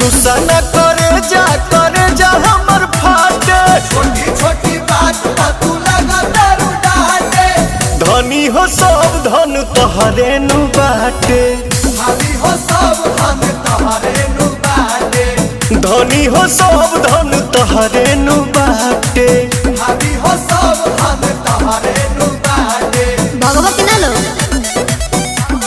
रुसा न करे जा हमर फाटे। छोटी छोटी बात पर तू लगा दारू डाटे। धनी हो सब धन तोहरे नु बाटे। भाभी हो सब धन तोहरे नु बाटे। धनी हो सब धन तोहरे